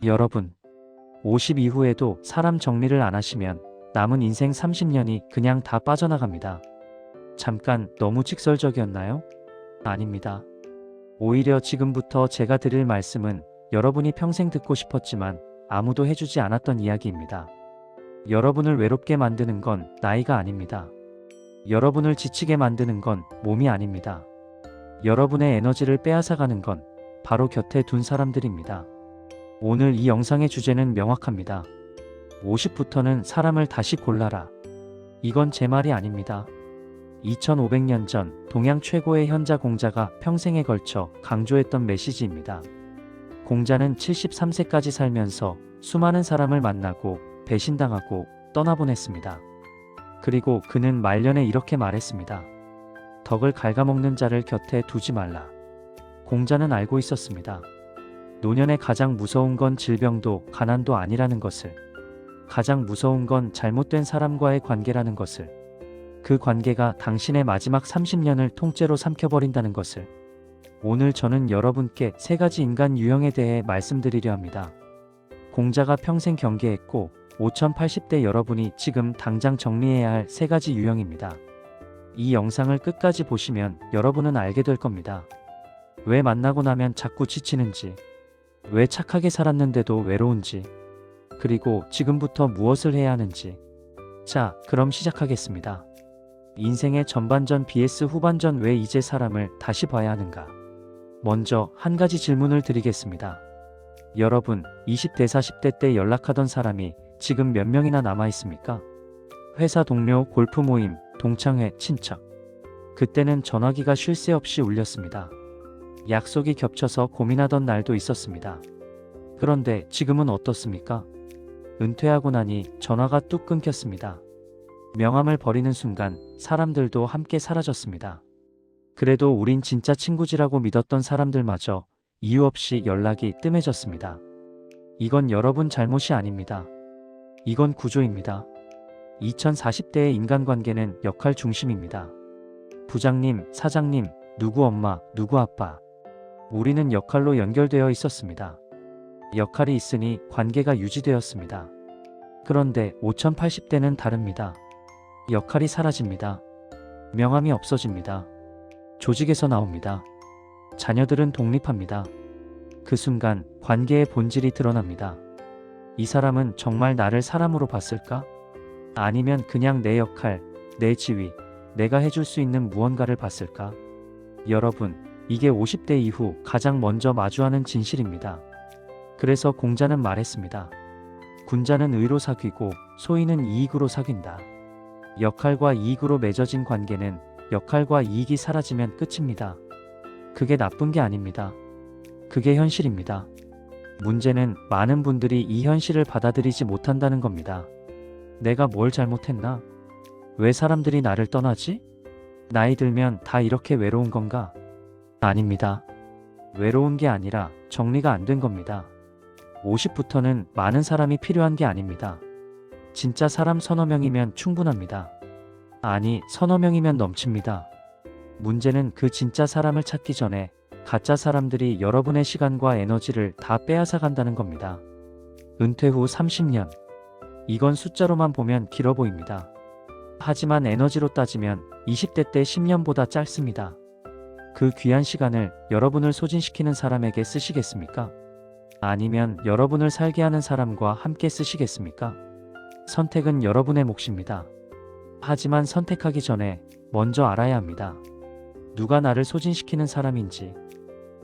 여러분, 50 이후에도 사람 정리를 안 하시면 남은 인생 30년이 그냥 다 빠져나갑니다. 잠깐 너무 직설적이었나요? 아닙니다. 오히려 지금부터 제가 드릴 말씀은 여러분이 평생 듣고 싶었지만 아무도 해주지 않았던 이야기입니다. 여러분을 외롭게 만드는 건 나이가 아닙니다. 여러분을 지치게 만드는 건 몸이 아닙니다. 여러분의 에너지를 빼앗아가는 건 바로 곁에 둔 사람들입니다. 오늘 이 영상의 주제는 명확합니다. 50부터는 사람을 다시 골라라. 이건 제 말이 아닙니다. 2500년 전 동양 최고의 현자 공자가 평생에 걸쳐 강조했던 메시지입니다. 공자는 73세까지 살면서 수많은 사람을 만나고 배신당하고 떠나보냈습니다. 그리고 그는 말년에 이렇게 말했습니다. 덕을 갉아먹는 자를 곁에 두지 말라. 공자는 알고 있었습니다. 노년에 가장 무서운 건 질병도 가난도 아니라는 것을, 가장 무서운 건 잘못된 사람과의 관계라는 것을, 그 관계가 당신의 마지막 30년을 통째로 삼켜버린다는 것을. 오늘 저는 여러분께 세 가지 인간 유형에 대해 말씀드리려 합니다. 공자가 평생 경계했고 5080대 여러분이 지금 당장 정리해야 할 세 가지 유형입니다. 이 영상을 끝까지 보시면 여러분은 알게 될 겁니다. 왜 만나고 나면 자꾸 지치는지, 왜 착하게 살았는데도 외로운지, 그리고 지금부터 무엇을 해야 하는지. 자, 그럼 시작하겠습니다. 인생의 전반전 vs 후반전, 왜 이제 사람을 다시 봐야 하는가? 먼저 한 가지 질문을 드리겠습니다. 여러분, 20대 40대 때 연락하던 사람이 지금 몇 명이나 남아 있습니까? 회사 동료, 골프 모임, 동창회, 친척. 그때는 전화기가 쉴 새 없이 울렸습니다. 약속이 겹쳐서 고민하던 날도 있었습니다. 그런데 지금은 어떻습니까? 은퇴하고 나니 전화가 뚝 끊겼습니다. 명함을 버리는 순간 사람들도 함께 사라졌습니다. 그래도 우린 진짜 친구지라고 믿었던 사람들마저 이유 없이 연락이 뜸해졌습니다. 이건 여러분 잘못이 아닙니다. 이건 구조입니다. 2040대의 인간관계는 역할 중심입니다. 부장님, 사장님, 누구 엄마, 누구 아빠. 우리는 역할로 연결되어 있었습니다. 역할이 있으니 관계가 유지되었습니다. 그런데 5080대는 다릅니다. 역할이 사라집니다. 명함이 없어집니다. 조직에서 나옵니다. 자녀들은 독립합니다. 그 순간 관계의 본질이 드러납니다. 이 사람은 정말 나를 사람으로 봤을까? 아니면 그냥 내 역할, 내 지위, 내가 해줄 수 있는 무언가를 봤을까? 여러분, 이게 50대 이후 가장 먼저 마주하는 진실입니다. 그래서 공자는 말했습니다. 군자는 의로 사귀고 소인은 이익으로 사귄다. 역할과 이익으로 맺어진 관계는 역할과 이익이 사라지면 끝입니다. 그게 나쁜 게 아닙니다. 그게 현실입니다. 문제는 많은 분들이 이 현실을 받아들이지 못한다는 겁니다. 내가 뭘 잘못했나? 왜 사람들이 나를 떠나지? 나이 들면 다 이렇게 외로운 건가? 아닙니다. 외로운 게 아니라 정리가 안 된 겁니다. 50부터는 많은 사람이 필요한 게 아닙니다. 진짜 사람 서너 명이면 충분합니다. 아니, 서너 명이면 넘칩니다. 문제는 그 진짜 사람을 찾기 전에 가짜 사람들이 여러분의 시간과 에너지를 다 빼앗아 간다는 겁니다. 은퇴 후 30년. 이건 숫자로만 보면 길어 보입니다. 하지만 에너지로 따지면 20대 때 10년보다 짧습니다. 그 귀한 시간을 여러분을 소진시키는 사람에게 쓰시겠습니까? 아니면 여러분을 살게 하는 사람과 함께 쓰시겠습니까? 선택은 여러분의 몫입니다. 하지만 선택하기 전에 먼저 알아야 합니다. 누가 나를 소진시키는 사람인지,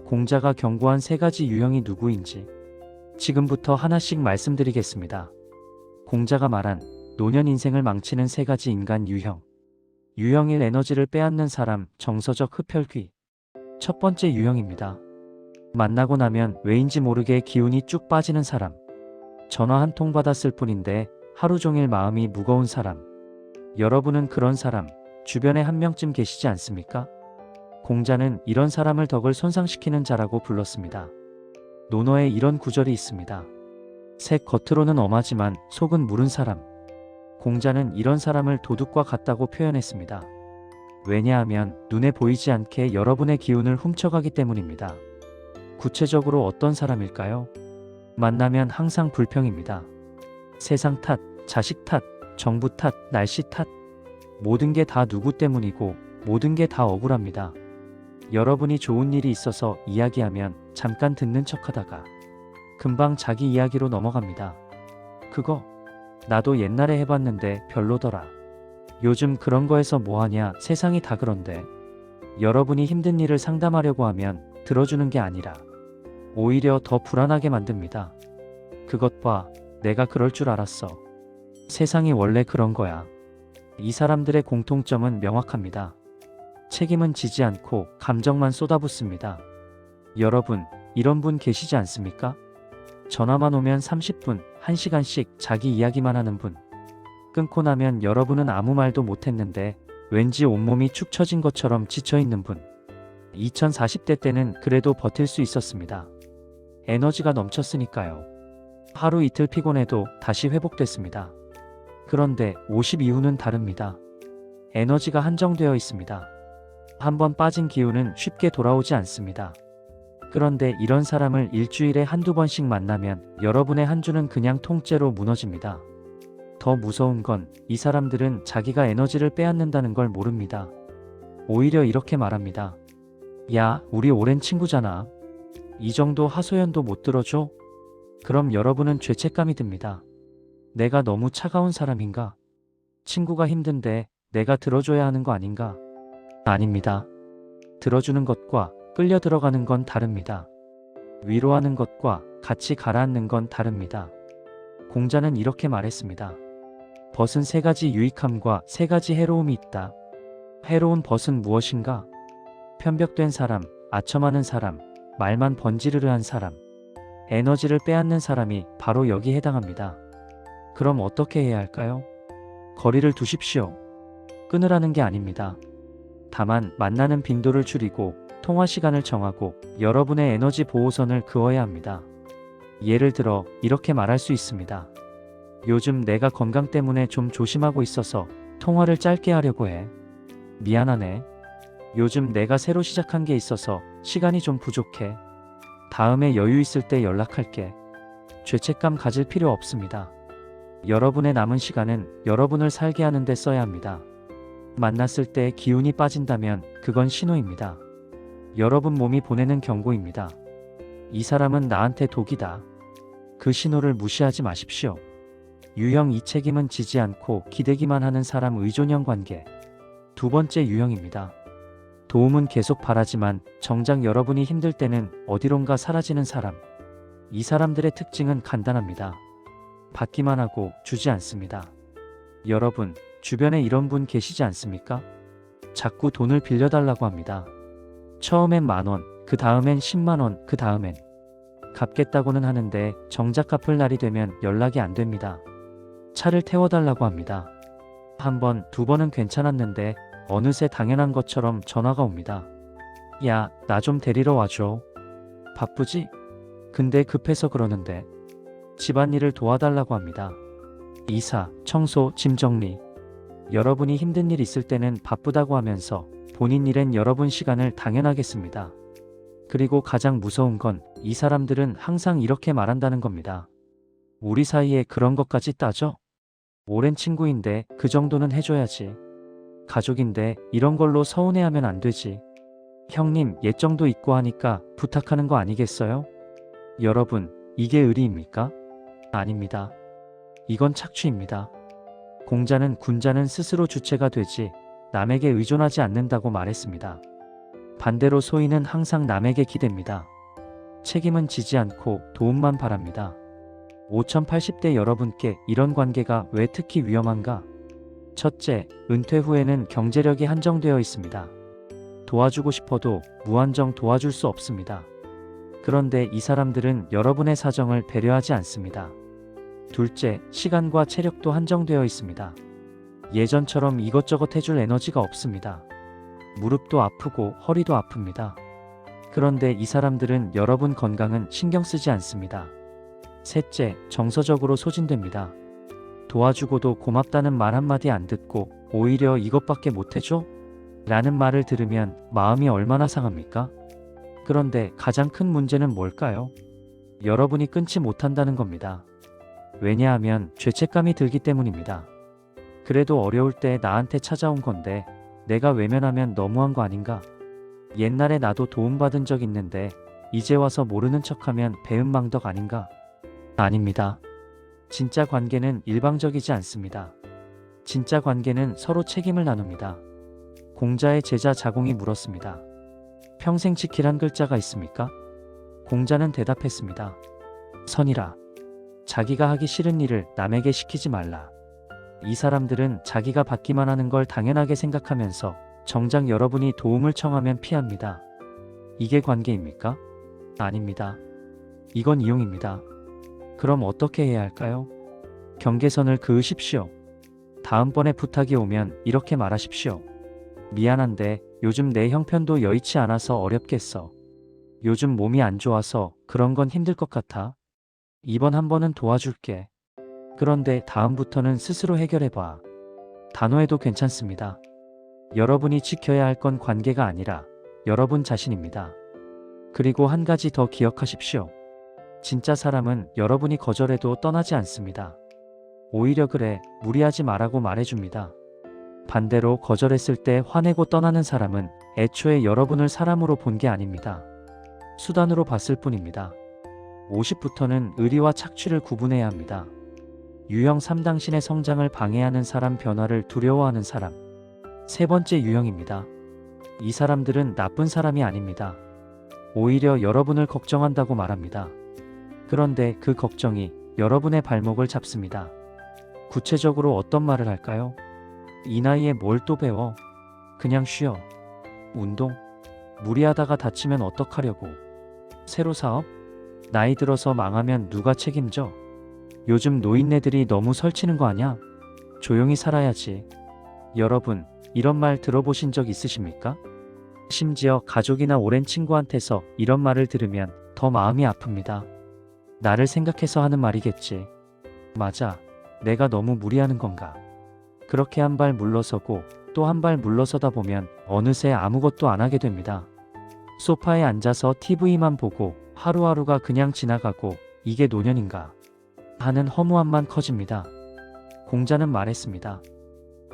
공자가 경고한 세 가지 유형이 누구인지. 지금부터 하나씩 말씀드리겠습니다. 공자가 말한 노년 인생을 망치는 세 가지 인간 유형. 유형 1, 에너지를 빼앗는 사람, 정서적 흡혈귀. 첫 번째 유형입니다. 만나고 나면 왜인지 모르게 기운이 쭉 빠지는 사람. 전화 한 통 받았을 뿐인데 하루 종일 마음이 무거운 사람. 여러분은 그런 사람 주변에 한 명쯤 계시지 않습니까? 공자는 이런 사람을 덕을 손상시키는 자라고 불렀습니다. 논어에 이런 구절이 있습니다. 색 겉으로는 엄하지만 속은 무른 사람. 공자는 이런 사람을 도둑과 같다고 표현했습니다. 왜냐하면 눈에 보이지 않게 여러분의 기운을 훔쳐가기 때문입니다. 구체적으로 어떤 사람일까요? 만나면 항상 불평입니다. 세상 탓, 자식 탓, 정부 탓, 날씨 탓. 모든 게 다 누구 때문이고 모든 게 다 억울합니다. 여러분이 좋은 일이 있어서 이야기하면 잠깐 듣는 척하다가 금방 자기 이야기로 넘어갑니다. 그거 나도 옛날에 해봤는데 별로더라. 요즘 그런 거에서 뭐하냐, 세상이 다 그런데. 여러분이 힘든 일을 상담하려고 하면 들어주는 게 아니라 오히려 더 불안하게 만듭니다. 그것 봐, 내가 그럴 줄 알았어. 세상이 원래 그런 거야. 이 사람들의 공통점은 명확합니다. 책임은 지지 않고 감정만 쏟아붓습니다. 여러분, 이런 분 계시지 않습니까? 전화만 오면 30분, 1시간씩 자기 이야기만 하는 분. 끊고 나면 여러분은 아무 말도 못했는데 왠지 온몸이 축 처진 것처럼 지쳐있는 분. 2040대 때는 그래도 버틸 수 있었습니다. 에너지가 넘쳤으니까요. 하루 이틀 피곤해도 다시 회복됐습니다. 그런데 50 이후는 다릅니다. 에너지가 한정되어 있습니다. 한번 빠진 기운은 쉽게 돌아오지 않습니다. 그런데 이런 사람을 일주일에 한두 번씩 만나면 여러분의 한 주는 그냥 통째로 무너집니다. 더 무서운 건 이 사람들은 자기가 에너지를 빼앗는다는 걸 모릅니다. 오히려 이렇게 말합니다. 야, 우리 오랜 친구잖아. 이 정도 하소연도 못 들어줘? 그럼 여러분은 죄책감이 듭니다. 내가 너무 차가운 사람인가? 친구가 힘든데 내가 들어줘야 하는 거 아닌가? 아닙니다. 들어주는 것과 끌려 들어가는 건 다릅니다. 위로하는 것과 같이 가라앉는 건 다릅니다. 공자는 이렇게 말했습니다. 벗은 세 가지 유익함과 세 가지 해로움이 있다. 해로운 벗은 무엇인가? 편벽된 사람, 아첨하는 사람, 말만 번지르르한 사람, 에너지를 빼앗는 사람이 바로 여기 해당합니다. 그럼 어떻게 해야 할까요? 거리를 두십시오. 끊으라는 게 아닙니다. 다만 만나는 빈도를 줄이고 통화 시간을 정하고 여러분의 에너지 보호선을 그어야 합니다. 예를 들어 이렇게 말할 수 있습니다. 요즘 내가 건강 때문에 좀 조심하고 있어서 통화를 짧게 하려고 해. 미안하네. 요즘 내가 새로 시작한 게 있어서 시간이 좀 부족해. 다음에 여유 있을 때 연락할게. 죄책감 가질 필요 없습니다. 여러분의 남은 시간은 여러분을 살게 하는 데 써야 합니다. 만났을 때 기운이 빠진다면 그건 신호입니다. 여러분 몸이 보내는 경고입니다. 이 사람은 나한테 독이다. 그 신호를 무시하지 마십시오. 유형 2 책임은 지지 않고 기대기만 하는 사람 의존형 관계. 두 번째 유형입니다. 도움은 계속 바라지만 정작 여러분이 힘들 때는 어디론가 사라지는 사람. 이 사람들의 특징은 간단합니다. 받기만 하고 주지 않습니다. 여러분, 주변에 이런 분 계시지 않습니까? 자꾸 돈을 빌려달라고 합니다. 처음엔 10,000원, 그 다음엔 100,000원, 그 다음엔 갚겠다고는 하는데 정작 갚을 날이 되면 연락이 안 됩니다. 차를 태워달라고 합니다. 한 번, 두 번은 괜찮았는데 어느새 당연한 것처럼 전화가 옵니다. 야, 나 좀 데리러 와줘. 바쁘지? 근데 급해서 그러는데. 집안일을 도와달라고 합니다. 이사, 청소, 짐 정리. 여러분이 힘든 일 있을 때는 바쁘다고 하면서 본인 일엔 여러분 시간을 당연하게 씁니다. 그리고 가장 무서운 건 이 사람들은 항상 이렇게 말한다는 겁니다. 우리 사이에 그런 것까지 따져? 오랜 친구인데 그 정도는 해줘야지. 가족인데 이런 걸로 서운해하면 안 되지. 형님, 옛정도 있고 하니까 부탁하는 거 아니겠어요? 여러분, 이게 의리입니까? 아닙니다. 이건 착취입니다. 공자는 군자는 스스로 주체가 되지 남에게 의존하지 않는다고 말했습니다. 반대로 소인은 항상 남에게 기댑니다. 책임은 지지 않고 도움만 바랍니다. 5080대 여러분께 이런 관계가 왜 특히 위험한가? 첫째, 은퇴 후에는 경제력이 한정되어 있습니다. 도와주고 싶어도 무한정 도와줄 수 없습니다. 그런데 이 사람들은 여러분의 사정을 배려하지 않습니다. 둘째, 시간과 체력도 한정되어 있습니다. 예전처럼 이것저것 해줄 에너지가 없습니다. 무릎도 아프고 허리도 아픕니다. 그런데 이 사람들은 여러분 건강은 신경 쓰지 않습니다. 셋째, 정서적으로 소진됩니다. 도와주고도 고맙다는 말 한마디 안 듣고 오히려 이것밖에 못해줘? 라는 말을 들으면 마음이 얼마나 상합니까? 그런데 가장 큰 문제는 뭘까요? 여러분이 끊지 못한다는 겁니다. 왜냐하면 죄책감이 들기 때문입니다. 그래도 어려울 때 나한테 찾아온 건데 내가 외면하면 너무한 거 아닌가? 옛날에 나도 도움받은 적 있는데 이제 와서 모르는 척하면 배은망덕 아닌가? 아닙니다. 진짜 관계는 일방적이지 않습니다. 진짜 관계는 서로 책임을 나눕니다. 공자의 제자 자공이 물었습니다. 평생 지킬 한 글자가 있습니까? 공자는 대답했습니다. 선이라. 자기가 하기 싫은 일을 남에게 시키지 말라. 이 사람들은 자기가 받기만 하는 걸 당연하게 생각하면서 정작 여러분이 도움을 청하면 피합니다. 이게 관계입니까? 아닙니다. 이건 이용입니다. 그럼 어떻게 해야 할까요? 경계선을 그으십시오. 다음번에 부탁이 오면 이렇게 말하십시오. 미안한데 요즘 내 형편도 여의치 않아서 어렵겠어. 요즘 몸이 안 좋아서 그런 건 힘들 것 같아. 이번 한 번은 도와줄게. 그런데 다음부터는 스스로 해결해봐. 단호해도 괜찮습니다. 여러분이 지켜야 할 건 관계가 아니라 여러분 자신입니다. 그리고 한 가지 더 기억하십시오. 진짜 사람은 여러분이 거절해도 떠나지 않습니다. 오히려 그래, 무리하지 말라고 말해줍니다. 반대로 거절했을 때 화내고 떠나는 사람은 애초에 여러분을 사람으로 본 게 아닙니다. 수단으로 봤을 뿐입니다. 50부터는 의리와 착취를 구분해야 합니다. 유형 3 당신의 성장을 방해하는 사람, 변화를 두려워하는 사람. 세 번째 유형입니다. 이 사람들은 나쁜 사람이 아닙니다. 오히려 여러분을 걱정한다고 말합니다. 그런데 그 걱정이 여러분의 발목을 잡습니다. 구체적으로 어떤 말을 할까요? 이 나이에 뭘 또 배워? 그냥 쉬어. 운동? 무리하다가 다치면 어떡하려고? 새로 사업? 나이 들어서 망하면 누가 책임져? 요즘 노인네들이 너무 설치는 거 아냐? 조용히 살아야지. 여러분, 이런 말 들어보신 적 있으십니까? 심지어 가족이나 오랜 친구한테서 이런 말을 들으면 더 마음이 아픕니다. 나를 생각해서 하는 말이겠지. 맞아. 내가 너무 무리하는 건가? 그렇게 한 발 물러서고 또 한 발 물러서다 보면 어느새 아무것도 안 하게 됩니다. 소파에 앉아서 TV만 보고 하루하루가 그냥 지나가고 이게 노년인가 하는 허무함만 커집니다. 공자는 말했습니다.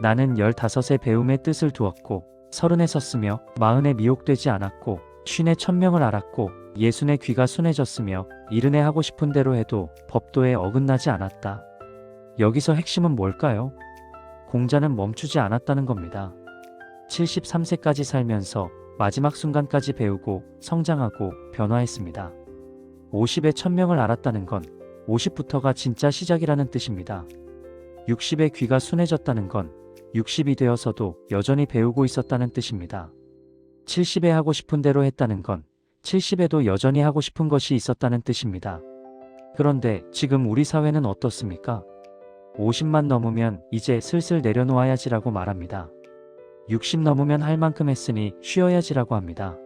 나는 15에 배움의 뜻을 두었고 30에 섰으며 40에 미혹되지 않았고 50에 천명을 알았고 60에 귀가 순해졌으며 70에 하고 싶은 대로 해도 법도에 어긋나지 않았다. 여기서 핵심은 뭘까요? 공자는 멈추지 않았다는 겁니다. 73세까지 살면서 마지막 순간까지 배우고 성장하고 변화했습니다. 50에 천명을 알았다는 건 50부터가 진짜 시작이라는 뜻입니다. 60에 귀가 순해졌다는 건 60이 되어서도 여전히 배우고 있었다는 뜻입니다. 70에 하고 싶은 대로 했다는 건 70에도 여전히 하고 싶은 것이 있었다는 뜻입니다. 그런데 지금 우리 사회는 어떻습니까? 50만 넘으면 이제 슬슬 내려놓아야지라고 말합니다. 60 넘으면 할 만큼 했으니 쉬어야지라고 합니다.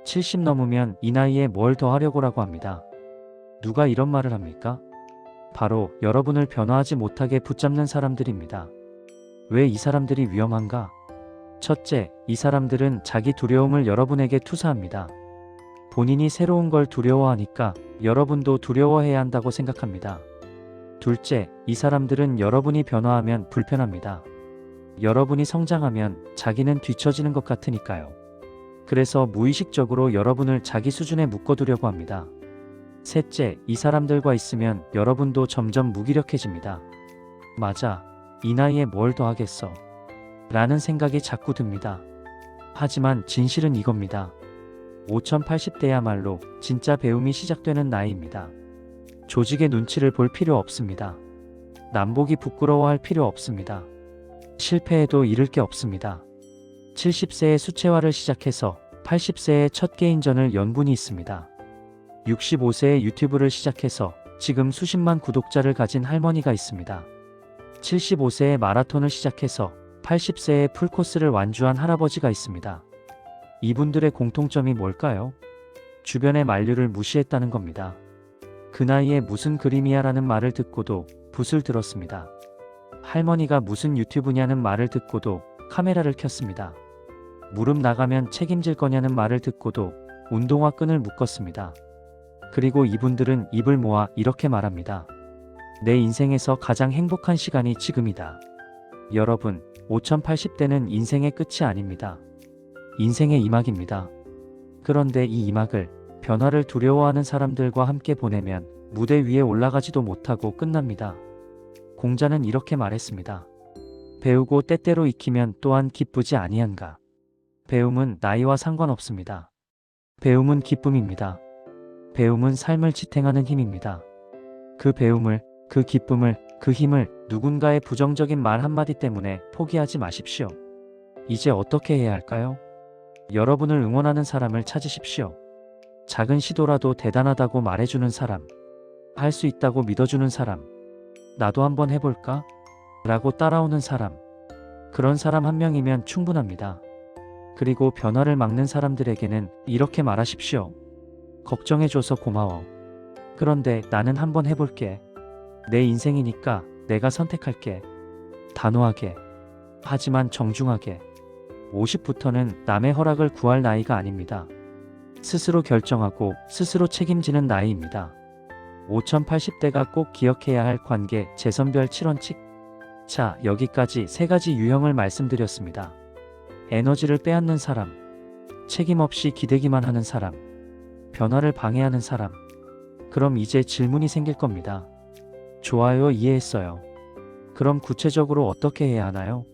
70 넘으면 이 나이에 뭘 더 하려고라고 합니다. 누가 이런 말을 합니까? 바로 여러분을 변화하지 못하게 붙잡는 사람들입니다. 왜 이 사람들이 위험한가? 첫째, 이 사람들은 자기 두려움을 여러분에게 투사합니다. 본인이 새로운 걸 두려워하니까 여러분도 두려워해야 한다고 생각합니다. 둘째, 이 사람들은 여러분이 변화하면 불편합니다. 여러분이 성장하면 자기는 뒤처지는 것 같으니까요. 그래서 무의식적으로 여러분을 자기 수준에 묶어두려고 합니다. 셋째, 이 사람들과 있으면 여러분도 점점 무기력해집니다. 맞아, 이 나이에 뭘 더 하겠어? 라는 생각이 자꾸 듭니다. 하지만 진실은 이겁니다. 5080대야말로 진짜 배움이 시작되는 나이입니다. 조직의 눈치를 볼 필요 없습니다. 남보기 부끄러워할 필요 없습니다. 실패해도 잃을 게 없습니다. 70세에 수채화를 시작해서 80세에 첫 개인전을 연 분이 있습니다. 65세에 유튜브를 시작해서 지금 수십만 구독자를 가진 할머니가 있습니다. 75세에 마라톤을 시작해서 80세에 풀코스를 완주한 할아버지가 있습니다. 이분들의 공통점이 뭘까요? 주변의 만류를 무시했다는 겁니다. 그 나이에 무슨 그림이야 라는 말을 듣고도 붓을 들었습니다. 할머니가 무슨 유튜브냐는 말을 듣고도 카메라를 켰습니다. 무릎 나가면 책임질 거냐는 말을 듣고도 운동화 끈을 묶었습니다. 그리고 이분들은 입을 모아 이렇게 말합니다. 내 인생에서 가장 행복한 시간이 지금이다. 여러분, 5080대는 인생의 끝이 아닙니다. 인생의 이막입니다. 그런데 이 이막을 변화를 두려워하는 사람들과 함께 보내면 무대 위에 올라가지도 못하고 끝납니다. 공자는 이렇게 말했습니다. 배우고 때때로 익히면 또한 기쁘지 아니한가. 배움은 나이와 상관없습니다. 배움은 기쁨입니다. 배움은 삶을 지탱하는 힘입니다. 그 배움을, 그 기쁨을, 그 힘을 누군가의 부정적인 말 한마디 때문에 포기하지 마십시오. 이제 어떻게 해야 할까요? 여러분을 응원하는 사람을 찾으십시오. 작은 시도라도 대단하다고 말해주는 사람, 할 수 있다고 믿어주는 사람, 나도 한번 해볼까? 라고 따라오는 사람, 그런 사람 한 명이면 충분합니다. 그리고 변화를 막는 사람들에게는 이렇게 말하십시오. 걱정해줘서 고마워. 그런데 나는 한번 해볼게. 내 인생이니까 내가 선택할게. 단호하게. 하지만 정중하게. 50부터는 남의 허락을 구할 나이가 아닙니다. 스스로 결정하고 스스로 책임지는 나이입니다. 5080대가 꼭 기억해야 할 관계 재선별 7원칙. 자, 여기까지 3가지 유형을 말씀드렸습니다. 에너지를 빼앗는 사람, 책임 없이 기대기만 하는 사람, 변화를 방해하는 사람. 그럼 이제 질문이 생길 겁니다. 좋아요, 이해했어요. 그럼 구체적으로 어떻게 해야 하나요?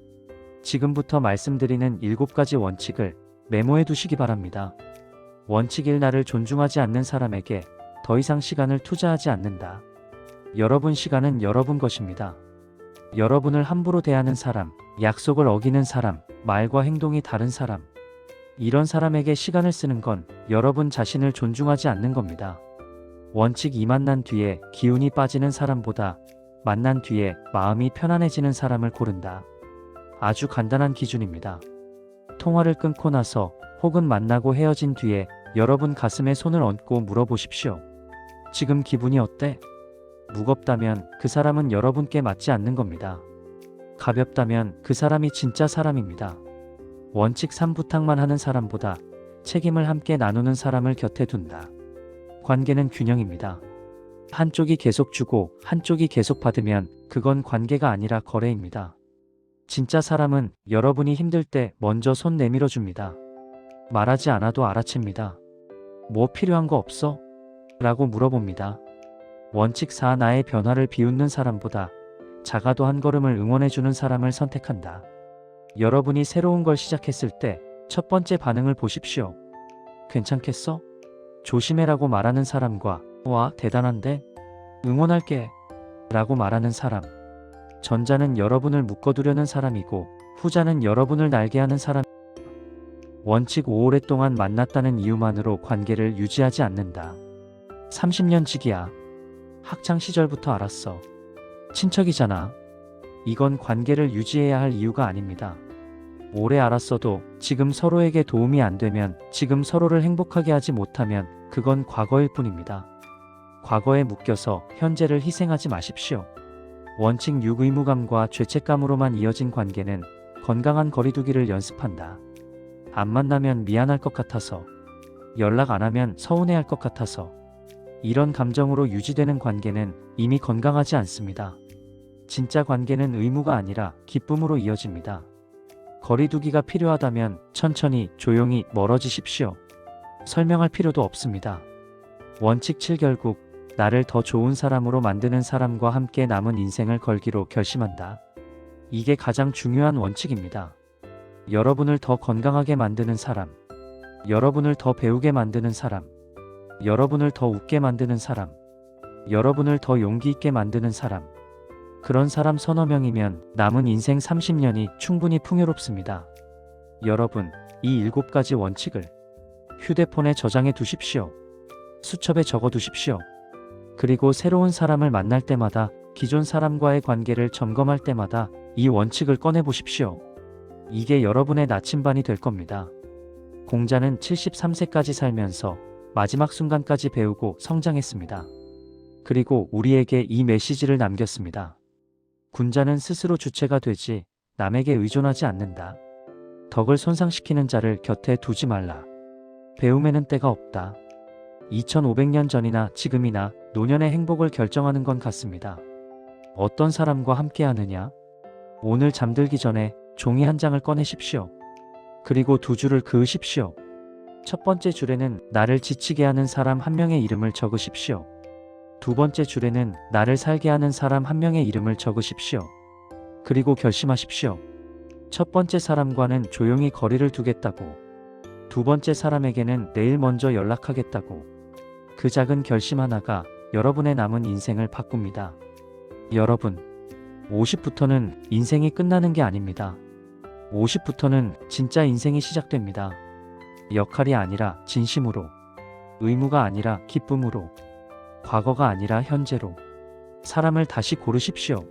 지금부터 말씀드리는 7가지 원칙을 메모해 두시기 바랍니다. 원칙 1. 나를 존중하지 않는 사람에게 더 이상 시간을 투자하지 않는다. 여러분 시간은 여러분 것입니다. 여러분을 함부로 대하는 사람, 약속을 어기는 사람, 말과 행동이 다른 사람, 이런 사람에게 시간을 쓰는 건 여러분 자신을 존중하지 않는 겁니다. 원칙 2. 만난 뒤에 기운이 빠지는 사람보다 만난 뒤에 마음이 편안해지는 사람을 고른다. 아주 간단한 기준입니다. 통화를 끊고 나서 혹은 만나고 헤어진 뒤에 여러분 가슴에 손을 얹고 물어보십시오. 지금 기분이 어때? 무겁다면 그 사람은 여러분께 맞지 않는 겁니다. 가볍다면 그 사람이 진짜 사람입니다. 원칙 3. 부탁만 하는 사람보다 책임을 함께 나누는 사람을 곁에 둔다. 관계는 균형입니다. 한쪽이 계속 주고 한쪽이 계속 받으면 그건 관계가 아니라 거래입니다. 진짜 사람은 여러분이 힘들 때 먼저 손 내밀어 줍니다. 말하지 않아도 알아챕니다. 뭐 필요한 거 없어? 라고 물어봅니다. 원칙 4. 나의 변화를 비웃는 사람보다 작아도 한 걸음을 응원해주는 사람을 선택한다. 여러분이 새로운 걸 시작했을 때 첫 번째 반응을 보십시오. 괜찮겠어? 조심해라고 말하는 사람과 와, 대단한데? 응원할게 라고 말하는 사람. 전자는 여러분을 묶어두려는 사람이고 후자는 여러분을 날게 하는 사람. 원칙 5. 오랫동안 만났다는 이유만으로 관계를 유지하지 않는다. 30년 지기야. 학창시절부터 알았어. 친척이잖아. 이건 관계를 유지해야 할 이유가 아닙니다. 오래 알았어도 지금 서로에게 도움이 안 되면, 지금 서로를 행복하게 하지 못하면 그건 과거일 뿐입니다. 과거에 묶여서 현재를 희생하지 마십시오. 원칙 6. 의무감과 죄책감으로만 이어진 관계는 건강한 거리두기를 연습한다. 안 만나면 미안할 것 같아서, 연락 안 하면 서운해할 것 같아서, 이런 감정으로 유지되는 관계는 이미 건강하지 않습니다. 진짜 관계는 의무가 아니라 기쁨으로 이어집니다. 거리두기가 필요하다면 천천히 조용히 멀어지십시오. 설명할 필요도 없습니다. 원칙 7. 결국 나를 더 좋은 사람으로 만드는 사람과 함께 남은 인생을 걸기로 결심한다. 이게 가장 중요한 원칙입니다. 여러분을 더 건강하게 만드는 사람, 여러분을 더 배우게 만드는 사람, 여러분을 더 웃게 만드는 사람, 여러분을 더 용기 있게 만드는 사람, 그런 사람 서너 명이면 남은 인생 30년이 충분히 풍요롭습니다. 여러분, 이 7가지 원칙을 휴대폰에 저장해 두십시오. 수첩에 적어 두십시오. 그리고 새로운 사람을 만날 때마다, 기존 사람과의 관계를 점검할 때마다 이 원칙을 꺼내 보십시오. 이게 여러분의 나침반이 될 겁니다. 공자는 73세까지 살면서 마지막 순간까지 배우고 성장했습니다. 그리고 우리에게 이 메시지를 남겼습니다. 군자는 스스로 주체가 되지 남에게 의존하지 않는다. 덕을 손상시키는 자를 곁에 두지 말라. 배움에는 때가 없다. 2500년 전이나 지금이나 노년의 행복을 결정하는 건 같습니다. 어떤 사람과 함께 하느냐? 오늘 잠들기 전에 종이 한 장을 꺼내십시오. 그리고 두 줄을 그으십시오. 첫 번째 줄에는 나를 지치게 하는 사람 한 명의 이름을 적으십시오. 두 번째 줄에는 나를 살게 하는 사람 한 명의 이름을 적으십시오. 그리고 결심하십시오. 첫 번째 사람과는 조용히 거리를 두겠다고. 두 번째 사람에게는 내일 먼저 연락하겠다고. 그 작은 결심 하나가 여러분의 남은 인생을 바꿉니다. 여러분, 50부터는 인생이 끝나는 게 아닙니다. 50부터는 진짜 인생이 시작됩니다. 역할이 아니라 진심으로, 의무가 아니라 기쁨으로, 과거가 아니라 현재로 사람을 다시 고르십시오.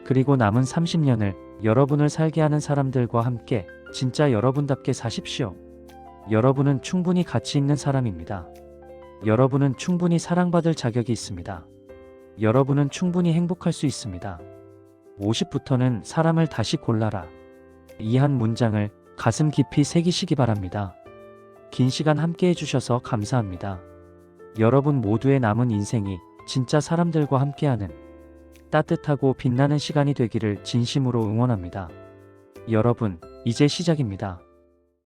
그리고 남은 30년을 여러분을 살게 하는 사람들과 함께 진짜 여러분답게 사십시오. 여러분은 충분히 가치 있는 사람입니다. 여러분은 충분히 사랑받을 자격이 있습니다. 여러분은 충분히 행복할 수 있습니다. 50부터는 사람을 다시 골라라. 이 한 문장을 가슴 깊이 새기시기 바랍니다. 긴 시간 함께 해주셔서 감사합니다. 여러분 모두의 남은 인생이 진짜 사람들과 함께하는 따뜻하고 빛나는 시간이 되기를 진심으로 응원합니다. 여러분, 이제 시작입니다.